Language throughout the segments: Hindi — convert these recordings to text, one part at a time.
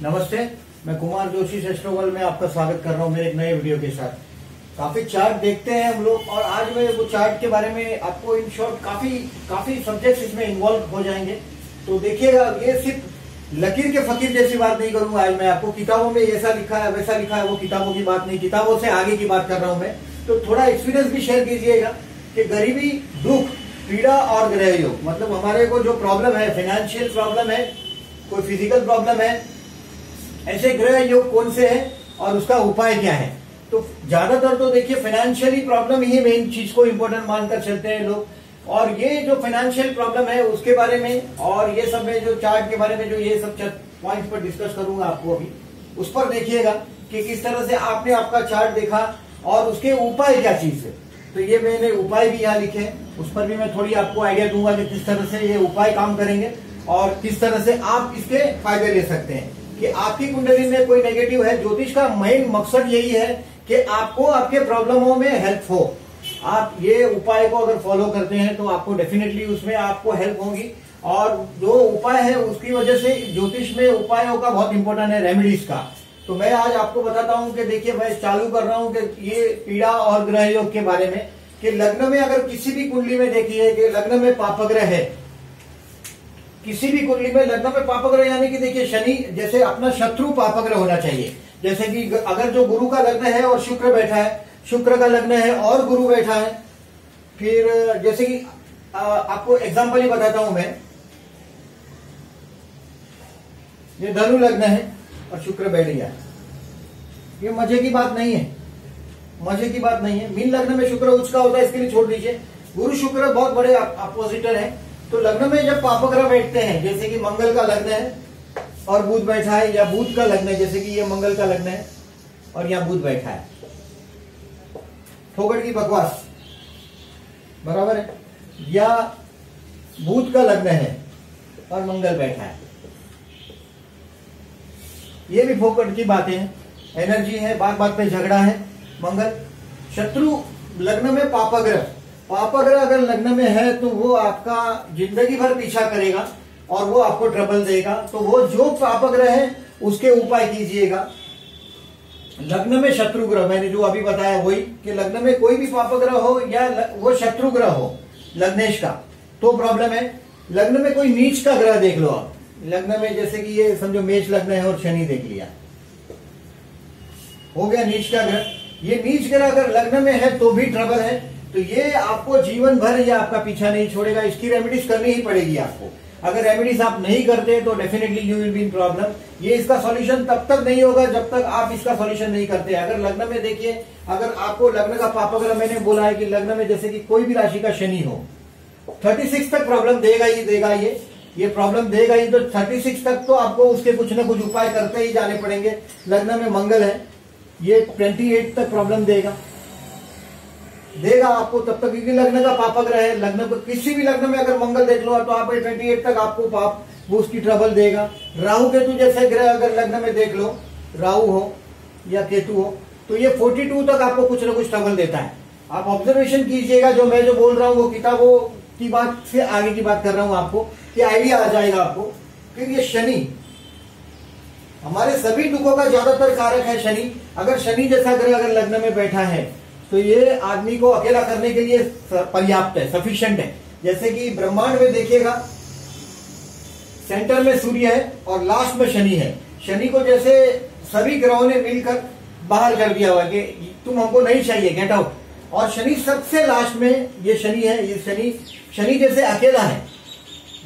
नमस्ते, मैं कुमार जोशी एस्ट्रोवर्ल्ड में आपका स्वागत कर रहा हूं मेरे एक नए वीडियो के साथ। काफी चार्ट देखते हैं हम लोग और आज मैं वो चार्ट के बारे में आपको इन शॉर्ट काफी सब्जेक्ट्स इसमें इन्वॉल्व हो जाएंगे। तो देखिएगा, ये सिर्फ लकीर के फकीर जैसी बात नहीं करूंगा आज मैं आपको। किताबों में ऐसा लिखा है वैसा लिखा है, वो किताबों की बात नहीं, किताबों से आगे की बात कर रहा हूं मैं। तो थोड़ा एक्सपीरियंस भी शेयर कीजिएगा कि गरीबी, दुख, पीड़ा और ग्रह योग, मतलब हमारे को जो प्रॉब्लम है, फाइनेंशियल प्रॉब्लम है, कोई फिजिकल प्रॉब्लम है, ऐसे ग्रह योग कौन से हैं और उसका उपाय क्या है। तो ज्यादातर तो देखिए फाइनेंशियली प्रॉब्लम ही मेन चीज को इंपॉर्टेंट मानकर चलते हैं लोग। और ये जो फाइनेंशियल प्रॉब्लम है उसके बारे में और ये सब में जो चार्ट के बारे में जो ये सब पॉइंट्स पर डिस्कस करूंगा आपको अभी, उस पर देखिएगा कि किस तरह से आपने आपका चार्ट देखा और उसके उपाय क्या चीज है। तो ये मैंने उपाय भी यहाँ लिखे हैं, उस पर भी मैं थोड़ी आपको आइडिया दूंगा कि किस तरह से ये उपाय काम करेंगे और किस तरह से आप इसके फायदे ले सकते हैं कि आपकी कुंडली में कोई नेगेटिव है। ज्योतिष का मेन मकसद यही है कि आपको आपके प्रॉब्लमों में हेल्प हो। आप ये उपाय को अगर फॉलो करते हैं तो आपको डेफिनेटली उसमें आपको हेल्प होगी। और जो उपाय है उसकी वजह से ज्योतिष में उपायों का बहुत इंपॉर्टेंट है, रेमेडीज का। तो मैं आज आपको बताता हूं कि देखिए, मैं चालू कर रहा हूं कि ये पीड़ा और ग्रह योग के बारे में कि लग्न में अगर किसी भी कुंडली में देखिए कि लग्न में पापग्रह है, किसी भी कुंडली में लग्न में पापग्रह यानी कि देखिए शनि जैसे अपना शत्रु पापग्रह होना चाहिए। जैसे कि अगर जो गुरु का लग्न है और शुक्र बैठा है, शुक्र का लग्न है और गुरु बैठा है, फिर जैसे कि आपको एग्जांपल ही बताता हूं मैं, ये धनु लग्न है और शुक्र बैठ गया, ये मजे की बात नहीं है, मजे की बात नहीं है। मीन लग्न में शुक्र उच्च का होता है, इसके लिए छोड़ दीजिए। गुरु शुक्र बहुत बड़े अपोजिटर है। तो लग्न में जब पापग्रह बैठते हैं, जैसे कि मंगल का लग्न है और बुध बैठा है, या बुध का लग्न है, जैसे कि ये मंगल का लग्न है और यहाँ बुध बैठा है, फोकट की बकवास बराबर है, या बुध का लग्न है और मंगल बैठा है, ये भी फोकट की बातें हैं, एनर्जी है, बात बात पे झगड़ा है। मंगल शत्रु लग्न में पापग्रह, पापग्रह अगर लग्न में है तो वो आपका जिंदगी भर पीछा करेगा और वो आपको ट्रबल देगा। तो वो जो पापग्रह है उसके उपाय कीजिएगा। लग्न में शत्रु ग्रह, मैंने जो अभी बताया वही कि लग्न में कोई भी पापग्रह हो या वो शत्रु ग्रह हो लग्नेश का, तो प्रॉब्लम है। लग्न में कोई नीच का ग्रह देख लो आप, लग्न में जैसे कि ये समझो मेष लग्न है और शनि देख लिया, हो गया नीच का ग्रह। ये नीच ग्रह अगर लग्न में है तो भी ट्रबल है। तो ये आपको जीवन भर ये आपका पीछा नहीं छोड़ेगा, इसकी रेमेडीज करनी ही पड़ेगी आपको। अगर रेमेडीज आप नहीं करते तो definitely you will be in problem. ये इसका सॉल्यूशन तब तक नहीं होगा जब तक आप इसका सॉल्यूशन नहीं करते। अगर लग्न में देखिए, अगर आपको लग्न का पापग्रह, मैंने बोला है कि लग्न में जैसे कि कोई भी राशि का शनि हो, 36 तक प्रॉब्लम देगा ही देगा, ये प्रॉब्लम देगा ही। तो 36 तक तो आपको उसके कुछ न कुछ उपाय करते ही जाने पड़ेंगे। लग्न में मंगल है, ये 28 तक प्रॉब्लम देगा आपको तब तक, क्योंकि लग्न का पापग्रह है। लग्न को किसी भी लग्न में अगर मंगल देख लो तो आप 28 तक आपको पाप वो उसकी ट्रबल देगा। राहु केतु जैसे ग्रह अगर लग्न में देख लो, राहु हो या केतु हो, तो ये 42 तक आपको कुछ ना कुछ ट्रबल देता है। आप ऑब्जर्वेशन कीजिएगा, जो मैं जो बोल रहा हूँ वो किताबों की बात से आगे की बात कर रहा हूँ आपको, कि आइडिया आ जाएगा आपको। फिर ये शनि हमारे सभी दुखों का ज्यादातर कारक है शनि। अगर शनि जैसा ग्रह अगर लग्न में बैठा है तो ये आदमी को अकेला करने के लिए पर्याप्त है, सफिशिएंट है। जैसे कि ब्रह्मांड में देखिएगा, सेंटर में सूर्य है और लास्ट में शनि है। शनि को जैसे सभी ग्रहों ने मिलकर बाहर कर दिया हुआ कि तुम हमको नहीं चाहिए, गेट आउट। और शनि सबसे लास्ट में ये शनि है। ये शनि जैसे अकेला है,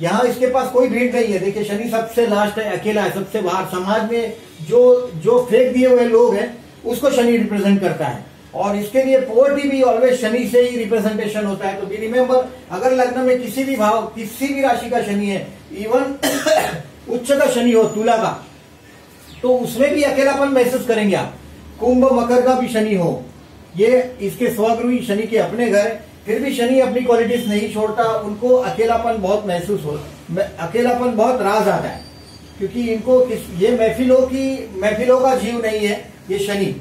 यहाँ इसके पास कोई भीड़ नहीं है। देखिए शनि सबसे लास्ट है, अकेला है, सबसे बाहर। समाज में जो फेंक दिए हुए लोग हैं उसको शनि रिप्रेजेंट करता है। और इसके लिए पॉवर्टी भी ऑलवेज शनि से ही रिप्रेजेंटेशन होता है। तो बी रिमेंबर, अगर लग्न में किसी भी भाव, किसी भी राशि का शनि है, इवन उच्च का शनि हो तुला का, तो उसमें भी अकेलापन महसूस करेंगे आप। कुंभ मकर का भी शनि हो, ये इसके स्वगृही शनि के अपने घर, फिर भी शनि अपनी क्वालिटीज नहीं छोड़ता। उनको अकेलापन बहुत महसूस हो, अकेलापन बहुत राज आता है, क्योंकि इनको ये महफिलों का जीव नहीं है ये शनि।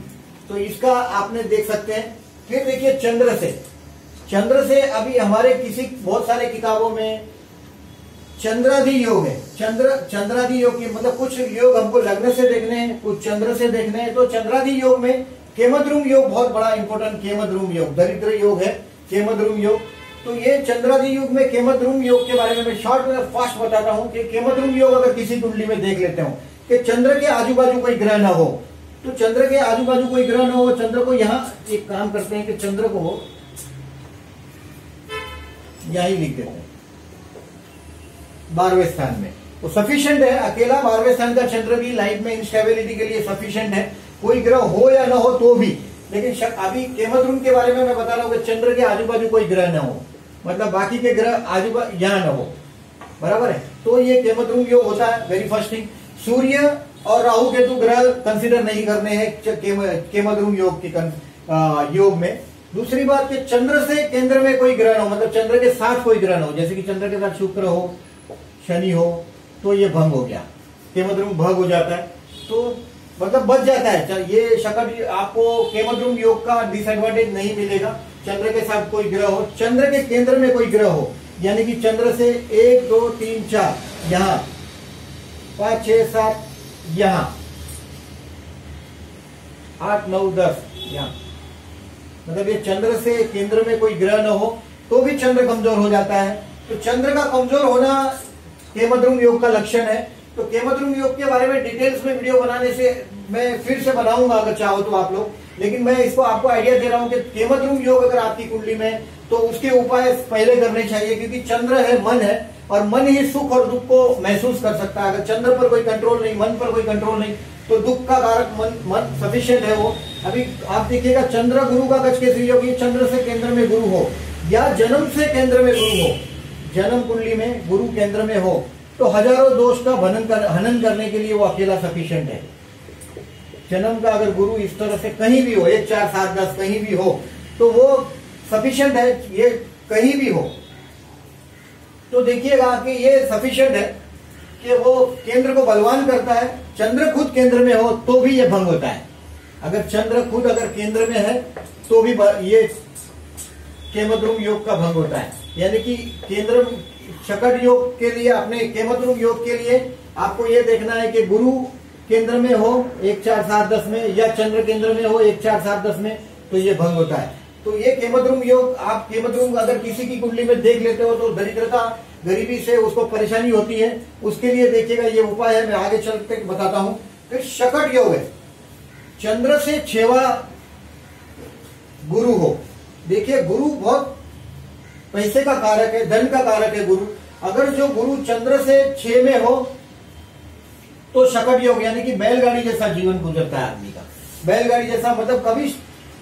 तो इसका आपने देख सकते हैं। फिर देखिए चंद्र से अभी हमारे बहुत सारे किताबों में चंद्रादि योग है। चंद्रादि योग की मतलब कुछ योग हमको लग्न से देखने हैं, कुछ चंद्र से देखने हैं। तो चंद्रादि योग में केमद्रुम योग बहुत बड़ा इंपॉर्टेंट, केमद्रुम योग दरिद्र योग है, केमद्रुम योग। तो ये चंद्रादि योग में केमद्रुम योग के बारे में मैं शॉर्ट में फास्ट बताता हूं कि केमद्रुम योग अगर किसी कुंडली में देख लेते हो कि चंद्र के आजू बाजू कोई ग्रह ना हो, तो चंद्र के आजू बाजू कोई ग्रह ना हो, चंद्र को यहाँ एक काम करते हैं कि चंद्र को यही लिख देते हैं 12वें स्थान में, तो सफिशिएंट है। अकेला 12वें स्थान का चंद्र भी लाइफ में इंस्टेबिलिटी के लिए सफिशिएंट है, कोई ग्रह हो या ना हो तो भी। लेकिन अभी केमद्रुम के बारे में मैं बता रहा हूं कि चंद्र के आजू बाजू कोई ग्रह ना हो, मतलब बाकी के ग्रह आजू बाजू यहां ना हो, बराबर है। तो ये केमद्रुम योग होता है। वेरी फर्स्ट थिंग, सूर्य और राहु केतु ग्रह कंसिडर नहीं करने हैं केमद्रुम योग के योग में। दूसरी बात कि चंद्र से केंद्र में कोई ग्रह हो, मतलब चंद्र के साथ कोई ग्रह हो, जैसे कि चंद्र के साथ शुक्र हो, शनि हो, तो ये भंग हो गया, केमद्रुम भंग हो जाता है, तो मतलब बच जाता है। ये शकट आपको केमद्रुम योग का डिसएडवांटेज नहीं मिलेगा। चंद्र के साथ कोई ग्रह हो, चंद्र के केंद्र में कोई ग्रह हो, यानी कि चंद्र से 1 2 3 4 यहां, 5 6 7 यहां, 8 9 10 यहां, मतलब ये चंद्र से केंद्र में कोई ग्रह न हो तो भी चंद्र कमजोर हो जाता है। तो चंद्र का कमजोर होना केमद्रुम योग का लक्षण है। तो केमद्रुम योग के बारे में डिटेल्स में वीडियो बनाने से मैं फिर से बनाऊंगा अगर चाहो तो आप लोग, लेकिन मैं इसको आपको आइडिया दे रहा हूं कि केमद्रुम योग अगर आपकी कुंडली में, तो उसके उपाय पहले करने चाहिए, क्योंकि चंद्र है, मन है, और मन ही सुख और दुख को महसूस कर सकता है। अगर चंद्र पर कोई कंट्रोल नहीं, मन पर कोई कंट्रोल नहीं, तो दुख का कारक मन सफिशिएंट है वो। अभी आप देखिएगा चंद्र गुरु का गज कैसे योग, चंद्र से केंद्र में गुरु हो या जन्म से केंद्र में गुरु हो, जन्म कुंडली में गुरु केंद्र में हो, तो हजारों दोष का हनन करने के लिए वो अकेला सफिशिएंट है। जन्म का अगर गुरु इस तरह से कहीं भी हो, 1 4 7 10 कहीं भी हो, तो वो सफिशिएंट है, ये कहीं भी हो। तो देखिएगा कि ये सफिशिएंट है कि वो केंद्र को बलवान करता है। चंद्र खुद केंद्र में हो तो भी ये भंग होता है। अगर चंद्र खुद अगर केंद्र में है तो भी ये केमद्रुम योग का भंग होता है। यानी कि केंद्र शकट योग के लिए, अपने केमद्रुम योग के लिए आपको ये देखना है कि गुरु केंद्र में हो 1 4 7 10 में, या चंद्र केंद्र में हो 1 4 7 10 में, तो ये भंग होता है। तो ये केमद्रुम योग, आप केमद्रुम अगर किसी की कुंडली में देख लेते हो तो दरिद्रता, गरीबी से उसको परेशानी होती है, उसके लिए देखिएगा ये उपाय है, मैं आगे चलते बताता हूं। फिर शकट योग है, चंद्र से 6वां गुरु हो। देखिए गुरु बहुत पैसे का कारक है, धन का कारक है गुरु। अगर जो गुरु चंद्र से 6 में हो तो शकट योग, यानी कि बैलगाड़ी जैसा जीवन गुजरता है आदमी का। बैलगाड़ी जैसा मतलब कभी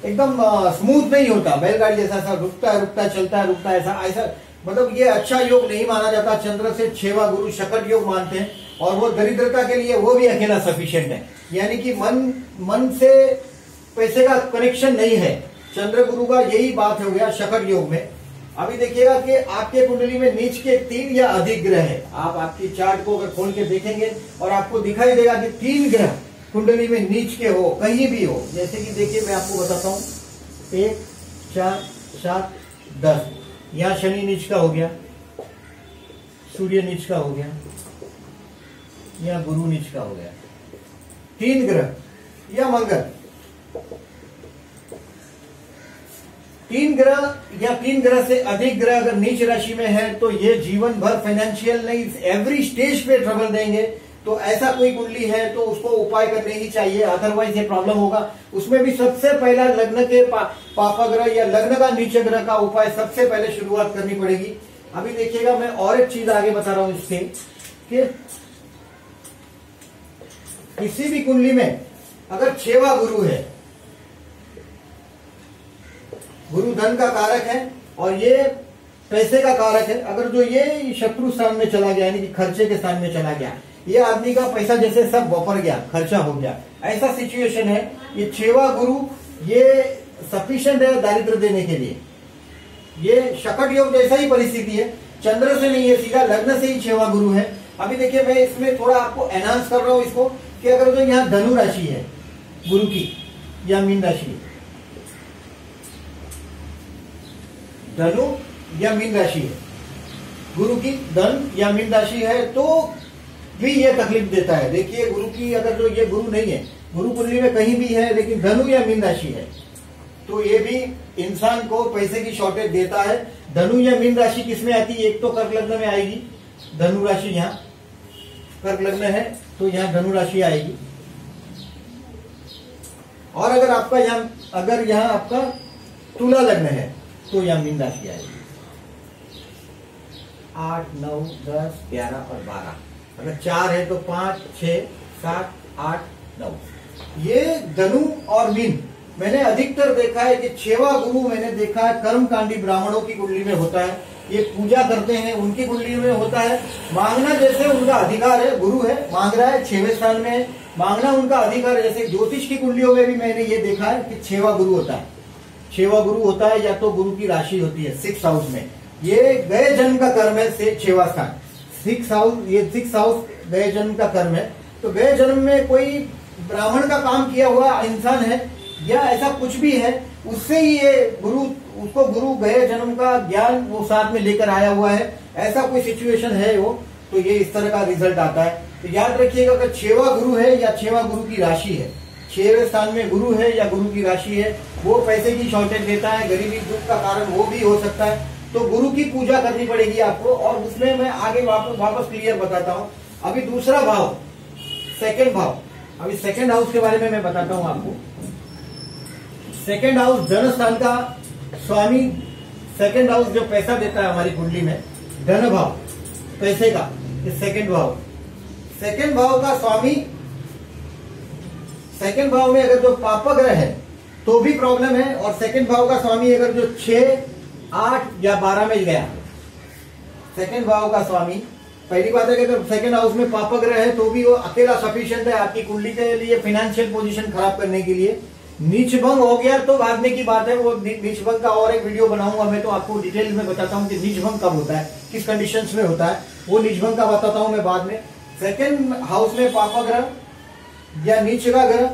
एकदम स्मूथ नहीं होता, बैलगाड़ी जैसा सा रुकता है चलता है, रुकता है, ऐसा मतलब ये अच्छा योग नहीं माना जाता। चंद्र से 6वां गुरु शकट योग मानते हैं, और वो दरिद्रता के लिए वो भी अकेला सफिशिएंट है। यानी कि मन से पैसे का कनेक्शन नहीं है, चंद्र गुरु का यही बात हो गया शकट योग में। अभी देखिएगा कि आपके कुंडली में नीच के 3 या अधिक ग्रह है। आप आपकी चार्ट को अगर खोल के देखेंगे और आपको दिखाई देगा कि 3 ग्रह कुंडली में नीच के हो, कहीं भी हो। जैसे कि देखिए मैं आपको बताता हूं, 1 4 7 10, यहां शनि नीच का हो गया, सूर्य नीच का हो गया, यहां गुरु नीच का हो गया। 3 ग्रह या मंगल, 3 ग्रह या 3 ग्रह से अधिक ग्रह अगर नीच राशि में है तो ये जीवन भर फाइनेंशियल नहीं, एवरी स्टेज पे ट्रबल देंगे। तो ऐसा कोई कुंडली है तो उसको उपाय करने ही चाहिए, अदरवाइज ये प्रॉब्लम होगा। उसमें भी सबसे पहला लग्न के पापा ग्रह या लग्न का नीचे ग्रह का उपाय सबसे पहले शुरुआत करनी पड़ेगी। अभी देखिएगा मैं और एक चीज आगे बता रहा हूं इससे, कि किसी भी कुंडली में अगर 6वां गुरु है, गुरु धन का कारक है और ये पैसे का कारक है। अगर जो ये शत्रु स्थान में चला गया, यानी कि खर्चे के स्थान में चला गया, ये आदमी का पैसा जैसे सब वापर गया, खर्चा हो गया, ऐसा सिचुएशन है। ये 6वां गुरु ये सफिशिएंट है दारिद्र देने के लिए। ये शकट योग जैसा ही परिस्थिति है, चंद्र से नहीं है, सीधा लग्न से ही 6वां गुरु है। अभी देखिए मैं इसमें थोड़ा आपको एनहांस कर रहा हूं इसको, कि अगर जो यहाँ धनु राशि है गुरु की या मीन राशि, धनु या मीन राशि है, गुरु की धन या मीन राशि है तो भी ये तकलीफ देता है। देखिए गुरु की अगर जो ये गुरु नहीं है, गुरु कुंडली में कहीं भी है लेकिन धनु या मीन राशि है तो ये भी इंसान को पैसे की शॉर्टेज देता है। धनु या मीन राशि किसमें आती है? एक तो कर्क लग्न में आएगी, धनु राशि यहाँ कर्क लग्न है तो यहाँ धनु राशि आएगी। और अगर यहाँ आपका तुला लग्न है तो यहाँ मीन राशि आएगी। 8, 9, 10, 11 और 12, अगर 4 है तो 5, 6, 7, 8, 9। ये धनु और मीन मैंने अधिकतर देखा है कि 6वां गुरु मैंने देखा है कर्मकांडी ब्राह्मणों की कुंडली में होता है। ये पूजा करते हैं उनकी कुंडली में होता है। मांगना जैसे उनका अधिकार है, गुरु है मांग रहा है, 6वें स्थान में है, मांगना उनका अधिकार है। जैसे ज्योतिष की कुंडलियों में भी मैंने ये देखा है कि 6वां गुरु होता है। 6वां गुरु होता है या तो गुरु की राशि होती है 6th हाउस में। ये गए जन्म का कर्म है से 6वां स्थान 6th हाउस, ये 6th हाउस गए जन्म का कर्म है। तो गए जन्म में कोई ब्राह्मण का काम किया हुआ इंसान है या ऐसा कुछ भी है, उससे ही ये गुरु, उसको गुरु गए जन्म का ज्ञान वो साथ में लेकर आया हुआ है, ऐसा कोई सिचुएशन है वो, तो ये इस तरह का रिजल्ट आता है। तो याद रखिएगा कि 6वां गुरु है या 6वां गुरु की राशि है, 6वें स्थान में गुरु है या गुरु की राशि है, वो पैसे की शॉर्टेज देता है, गरीबी दुख का कारण वो भी हो सकता है। तो गुरु की पूजा करनी पड़ेगी आपको, और उसमें मैं आगे वापस क्लियर बताता हूँ। अभी दूसरा भाव, सेकंड भाव, अभी सेकंड हाउस के बारे में मैं बताता हूँ आपको। सेकंड हाउस धन स्थान का स्वामी, सेकंड हाउस जो पैसा देता है हमारी कुंडली में, धन भाव पैसे का, सेकंड भाव, सेकंड भाव का स्वामी, सेकंड भाव में अगर जो पापग्रह है तो भी प्रॉब्लम है, और सेकंड भाव का स्वामी अगर जो 6, 8 या 12 में गया, सेकंड भाव का स्वामी, पहली बात है कि अगर सेकंड हाउस में पापग्रह है तो भी वो अकेला सफिशिएंट है आपकी कुंडली के लिए फाइनेंशियल पोजीशन खराब करने के लिए। नीच भंग हो गया तो बाद में की बात है, वो नीच भंग का और एक वीडियो बनाऊंगा मैं, तो आपको डिटेल में बताता हूँ कि नीच भंग कब होता है, किस कंडीशंस में होता है, वो नीच भंग का बताता हूँ मैं बाद में। सेकंड हाउस में पापग्रह या नीच का ग्रह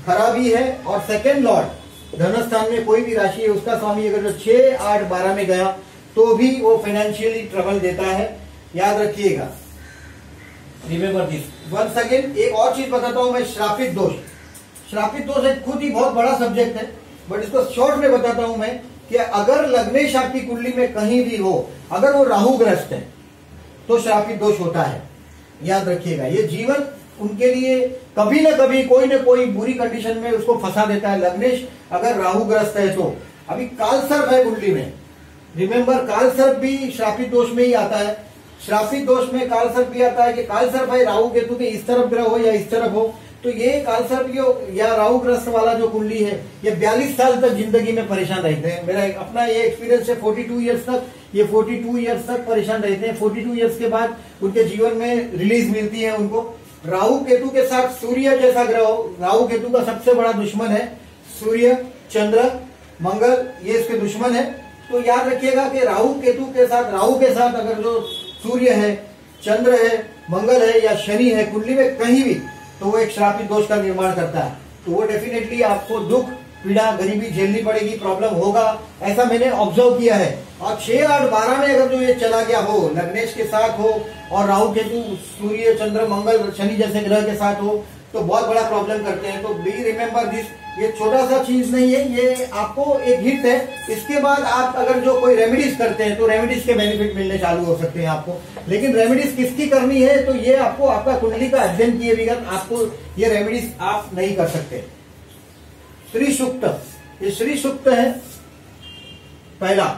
खराबी है, और सेकंड लॉर्ड धन स्थान में कोई भी राशि है उसका स्वामी अगर जो 6, 8, 12 में गया तो भी वो फाइनेंशियली ट्रबल देता है, याद रखिएगा। Remember this once again. एक और चीज बताता हूं मैं, श्रापित दोष। श्रापित दोष एक खुद ही बहुत बड़ा सब्जेक्ट है, बट इसको शॉर्ट में बताता हूं मैं कि अगर लग्नेश आपकी कुंडली में कहीं भी हो, अगर वो राहुग्रस्त है तो श्रापित दोष होता है, याद रखिएगा। ये जीवन उनके लिए कभी ना कभी कोई ना कोई बुरी कंडीशन में उसको फंसा देता है। लग्नेश अगर राहुग्रस्त है तो, अभी कालसर्प है कुंडली में, रिमेंबर कालसर्प भी श्रापित दोष में ही आता है। श्रापित दोष में कालसर्प भी आता है कि कालसर्प है राहु केतु के इस तरफ ग्रह हो या इस तरफ हो, तो ये कालसर्प या राहुग्रस्त वाला जो कुंडली है ये 42 साल तक जिंदगी में परेशान रहते हैं। मेरा अपना ये एक्सपीरियंस है, 42 ईयर्स तक, ये 42 ईयर्स तक परेशान रहते हैं। 42 ईयर्स के बाद उनके जीवन में रिलीज मिलती है उनको। राहु केतु के साथ सूर्य जैसा ग्रह हो, राहु केतु का सबसे बड़ा दुश्मन है सूर्य, चंद्र, मंगल, ये इसके दुश्मन है। तो याद रखिएगा कि राहु केतु के साथ, राहु के साथ अगर जो सूर्य है, चंद्र है, मंगल है या शनि है कुंडली में कहीं भी, तो वो एक श्रापित दोष का निर्माण करता है। तो वो डेफिनेटली आपको दुख, पीड़ा, गरीबी झेलनी पड़ेगी, प्रॉब्लम होगा, ऐसा मैंने ऑब्जर्व किया है। और 6, 8, 12 में अगर जो ये चला गया हो, लग्नेश के साथ हो और राहु केतु सूर्य, चंद्र, मंगल, शनि जैसे ग्रह के साथ हो, तो बहुत बड़ा प्रॉब्लम करते हैं। तो बी रिमेंबर दिस, ये छोटा सा चीज नहीं है, ये आपको एक हिंट है। इसके बाद आप अगर जो कोई रेमेडीज करते हैं तो रेमेडीज के बेनिफिट मिलने चालू हो सकते हैं आपको। लेकिन रेमेडीज किसकी करनी है, तो ये आपको आपका कुंडली का अध्ययन किए बगैर आपको ये रेमेडीज आप नहीं कर सकते। श्री सूक्त, ये श्री सूक्त है पहला।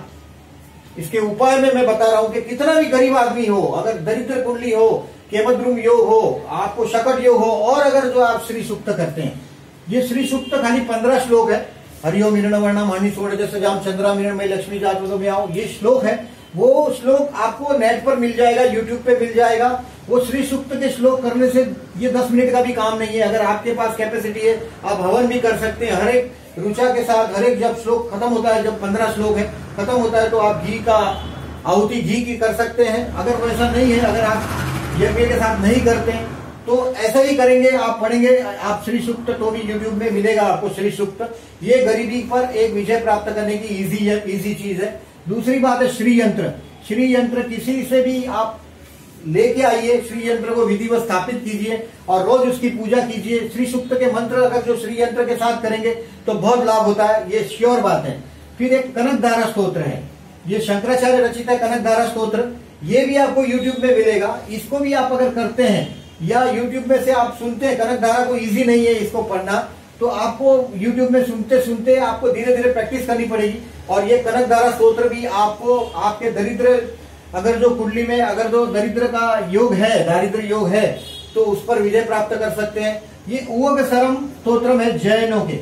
इसके उपाय में मैं बता रहा हूं कि कितना भी गरीब आदमी हो, अगर दरिद्र कुंडली हो, केमद्रुम योग हो, आपको शकट योग हो, और अगर जो आप श्री सूक्त करते हैं, ये श्री सूक्त खाली 15 श्लोक है। हरिओम हिरण्यवर्णम हनि सोड़ जैसे जाम चंद्रा हिरण्मय लक्ष्मी जात में आओ, ये श्लोक है। वो श्लोक आपको नेट पर मिल जाएगा, यूट्यूब पे मिल जाएगा। वो श्री सूक्त के श्लोक करने से ये 10 मिनट का भी काम नहीं है। अगर आपके पास कैपेसिटी है आप हवन भी कर सकते हैं, हर एक रुचा के साथ। हर एक जब श्लोक खत्म होता है, जब 15 श्लोक है खत्म होता है, तो आप घी का आहुति घी की कर सकते हैं। अगर वैसा नहीं है, अगर आप यज्ञ के साथ नहीं करते हैं तो ऐसा ही करेंगे, आप पढ़ेंगे आप श्री सूक्त, तो भी यूट्यूब में मिलेगा आपको श्री सूक्त। ये गरीबी पर एक विजय प्राप्त करने की इजी चीज है। दूसरी बात है श्री यंत्र। श्री यंत्र किसी से भी आप लेके आइए, श्री यंत्र को विधिवत स्थापित कीजिए और रोज उसकी पूजा कीजिए। श्री सूक्त के मंत्र अगर जो श्री यंत्र के साथ करेंगे तो बहुत लाभ होता है, ये श्योर बात है। फिर एक कनकधारा स्तोत्र है, ये शंकराचार्य रचित है कनकधारा स्तोत्र, ये भी आपको यूट्यूब में मिलेगा। इसको भी आप अगर करते हैं या यूट्यूब में से आप सुनते हैं, कनकधारा को इजी नहीं है इसको पढ़ना, तो आपको यूट्यूब में सुनते सुनते आपको धीरे धीरे प्रैक्टिस करनी पड़ेगी। और ये कनकधारा स्तोत्र भी आपको आपके दरिद्र, अगर जो कुंडली में अगर जो दरिद्र का योग है, दारिद्र योग है, तो उस पर विजय प्राप्त कर सकते हैं। ये उवगसरम स्तोत्रम है जैनों के,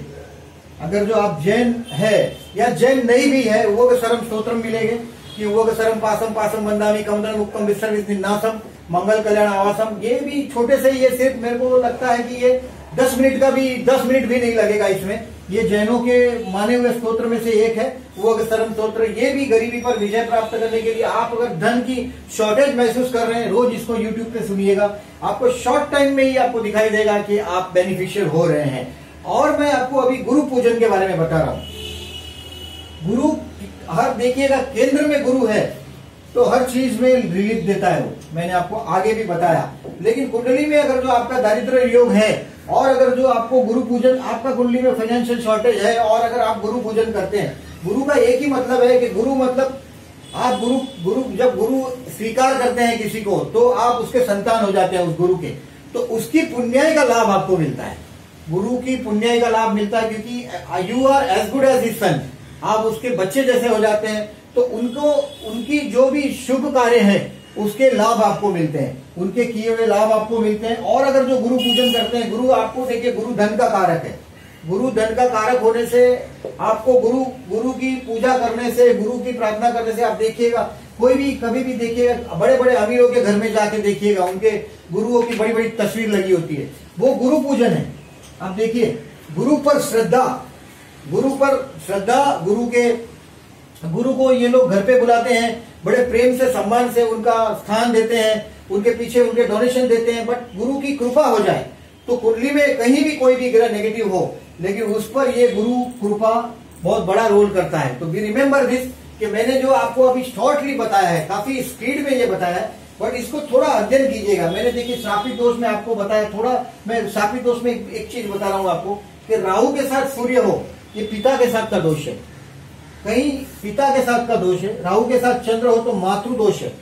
अगर जो आप जैन है या जैन नहीं भी है, उवगसरम स्तोत्रम मिलेंगे कि उवगसरम पासम पासम बंदामी कमदन मुक्कम विसर्ग नासम मंगल कल्याण आवासम। ये भी छोटे से, ये सिर्फ मेरे को लगता है कि ये 10 मिनट भी नहीं लगेगा इसमें। ये जैनों के माने हुए स्तोत्र में से एक है उवगसरम स्तोत्र। ये भी गरीबी पर विजय प्राप्त करने के लिए, आप अगर धन की शॉर्टेज महसूस कर रहे हैं, रोज इसको यूट्यूब पे सुनिएगा, आपको शॉर्ट टाइम में ही आपको दिखाई देगा कि आप बेनिफिशियल हो रहे हैं। और मैं आपको अभी गुरु पूजन के बारे में बता रहा हूं। गुरु हर देखिएगा, केंद्र में गुरु है तो हर चीज में रिलीफ देता है वो, मैंने आपको आगे भी बताया। लेकिन कुंडली में अगर जो आपका दारिद्र्य योग है और अगर जो आपको गुरु पूजन, आपका कुंडली में फाइनेंशियल शॉर्टेज है और अगर आप गुरु पूजन करते हैं, गुरु का एक ही मतलब है कि गुरु मतलब आप गुरु जब गुरु स्वीकार करते हैं किसी को तो आप उसके संतान हो जाते हैं उस गुरु के, तो उसकी पुण्याई का लाभ आपको मिलता है। गुरु की पुण्याई का लाभ मिलता है क्योंकि you are as good as his son, आप उसके बच्चे जैसे हो जाते हैं। तो उनको उनकी जो भी शुभ कार्य है उसके लाभ आपको मिलते हैं, उनके किए हुए लाभ आपको मिलते हैं। और अगर जो गुरु पूजन करते हैं, गुरु आपको देखिए गुरु धन का कारक है, गुरु धन का कारक होने से आपको गुरु की पूजा करने से, गुरु की प्रार्थना करने से, आप देखिएगा कोई भी कभी भी देखिएगा, बड़े बड़े अमीरों के घर में जाके देखिएगा, उनके गुरुओं की बड़ी बड़ी तस्वीर लगी होती है, वो गुरु पूजन है। आप देखिए गुरु पर श्रद्धा, गुरु को ये लोग घर पे बुलाते हैं, बड़े प्रेम से सम्मान से उनका स्थान देते हैं, उनके पीछे उनके डोनेशन देते हैं। बट गुरु की कृपा हो जाए तो कुंडली में कहीं भी कोई भी ग्रह नेगेटिव हो, लेकिन उस पर ये गुरु कृपा बहुत बड़ा रोल करता है। तो बी रिमेम्बर दिस कि मैंने जो आपको अभी शॉर्टली बताया है, काफी स्पीड में ये बताया है, बट इसको थोड़ा अध्ययन कीजिएगा। मैंने देखिए श्रापित दोष में आपको बताया, थोड़ा मैं श्रापित दोष में एक चीज बता रहा हूं आपको कि राहु के साथ सूर्य हो, ये पिता के साथ का दोष है, कहीं पिता के साथ का दोष है। राहु के साथ चंद्र हो तो मातृ दोष है,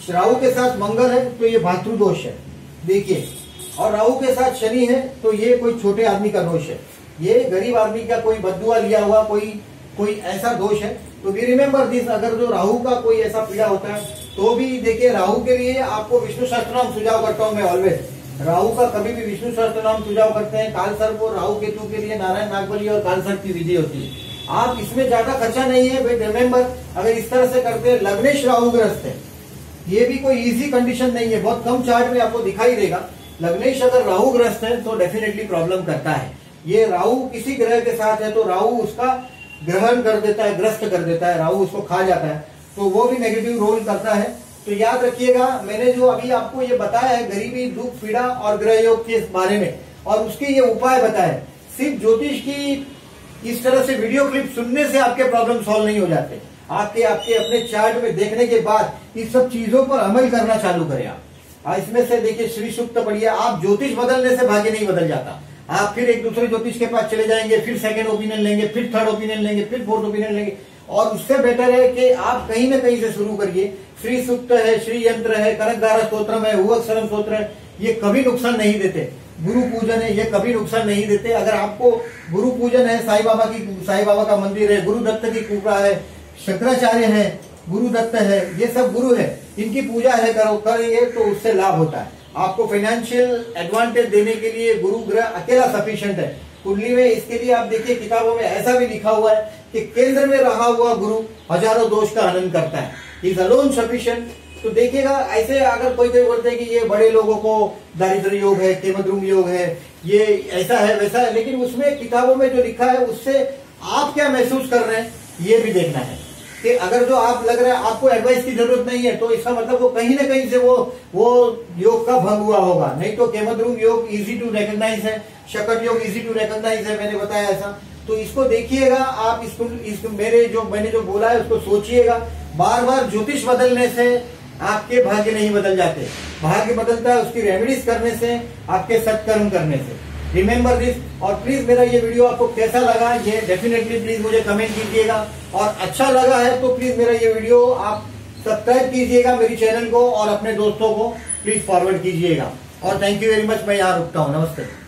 राहु के साथ मंगल है तो ये भातृ दोष है, देखिए। और राहु के साथ शनि है तो ये कोई छोटे आदमी का दोष है, ये गरीब आदमी का कोई बद्दुआ लिया हुआ कोई ऐसा दोष है। तो वी रिमेम्बर दिस, अगर जो राहु का कोई ऐसा पीड़ा होता है तो भी देखिए, राहु के लिए आपको विष्णु सहस्त्र नाम सुझाव करता हूं मैं ऑलवेज। राहु का कभी भी विष्णु सहस्त्र नाम सुझाव करते हैं। काल सर्प और राहु केतु के लिए नारायण नागबली और काल सर्प की विधि होती है। आप इसमें ज्यादा खर्चा नहीं है, बट रिमेम्बर अगर इस तरह से करते हैं, लग्नेश राहुग्रस्त है, ये भी कोई इजी कंडीशन नहीं है, बहुत कम चार्ट में आपको दिखाई देगा। लग्नेश अगर राहुग्रस्त है तो डेफिनेटली प्रॉब्लम करता है। ये राहु किसी ग्रह के साथ है तो राहु उसका ग्रहण कर देता है, ग्रस्त कर देता है, राहु उसको खा जाता है, तो वो भी नेगेटिव रोल करता है। तो याद रखिएगा, मैंने जो अभी आपको ये बताया है गरीबी, दुख, पीड़ा और ग्रह योग के बारे में, और उसके ये उपाय बताए, सिर्फ ज्योतिष की इस तरह से वीडियो क्लिप सुनने से आपके प्रॉब्लम सॉल्व नहीं हो जाते। आपके अपने चार्ट में देखने के बाद इस सब चीजों पर अमल करना चालू करें आप। इसमें से देखिए श्री सूक्त पढ़िए, आप ज्योतिष बदलने से भाग्य नहीं बदल जाता। आप फिर एक दूसरे ज्योतिष के पास चले जाएंगे, फिर सेकंड ओपिनियन लेंगे, फिर थर्ड ओपिनियन लेंगे, फिर फोर्थ ओपिनियन लेंगे, और उससे बेटर है कि आप कहीं ना कहीं से शुरू करिए। श्री सूक्त है, श्री यंत्र है, कनकधारा स्तोत्रम है, उवगसरम स्तोत्र है, ये कभी नुकसान नहीं देते। गुरु पूजन है, ये कभी नुकसान नहीं देते। अगर आपको गुरु पूजन है, साईं बाबा का मंदिर है, गुरु दत्त की कृपा है, शंकराचार्य है, गुरु दत्त है, ये सब गुरु है, इनकी पूजा है करेंगे तो उससे लाभ होता है। आपको फाइनेंशियल एडवांटेज देने के लिए गुरु ग्रह अकेला सफिशिएंट है कुंडली में। इसके लिए आप देखिए किताबों में ऐसा भी लिखा हुआ है कि केंद्र में रहा हुआ गुरु हजारों दोष का हनन करता है, इज अलोन सफिशिएंट। तो देखिएगा, ऐसे अगर कोई बोलते हैं कि ये बड़े लोगों को दारिद्र्य योग है, केमद्रुम योग है, ये ऐसा है वैसा है, लेकिन उसमें किताबों में जो लिखा है उससे आप क्या महसूस कर रहे हैं ये भी देखना है। कि अगर जो आप लग रहा है आपको एडवाइस की जरूरत नहीं है तो इसका मतलब वो कहीं ना कहीं से वो योग का भंग हुआ होगा। नहीं तो केमद्रुम योग इजी टू रिकॉग्नाइज है, शकट योग इजी टू रिकॉग्नाइज है, मैंने बताया ऐसा। तो इसको देखिएगा आप, मैंने जो बोला है उसको सोचिएगा बार बार ज्योतिष बदलने से आपके भाग्य नहीं बदल जाते। भाग्य बदलता है उसकी रेमेडीज करने से, आपके सत्कर्म करने से। Remember this. और प्लीज मेरा ये वीडियो आपको कैसा लगा ये डेफिनेटली प्लीज मुझे कमेंट कीजिएगा, और अच्छा लगा है तो प्लीज मेरा ये वीडियो आप सब्सक्राइब कीजिएगा मेरी चैनल को, और अपने दोस्तों को प्लीज फॉरवर्ड कीजिएगा। और थैंक यू वेरी मच। मैं यहाँ रुकता हूँ। नमस्ते।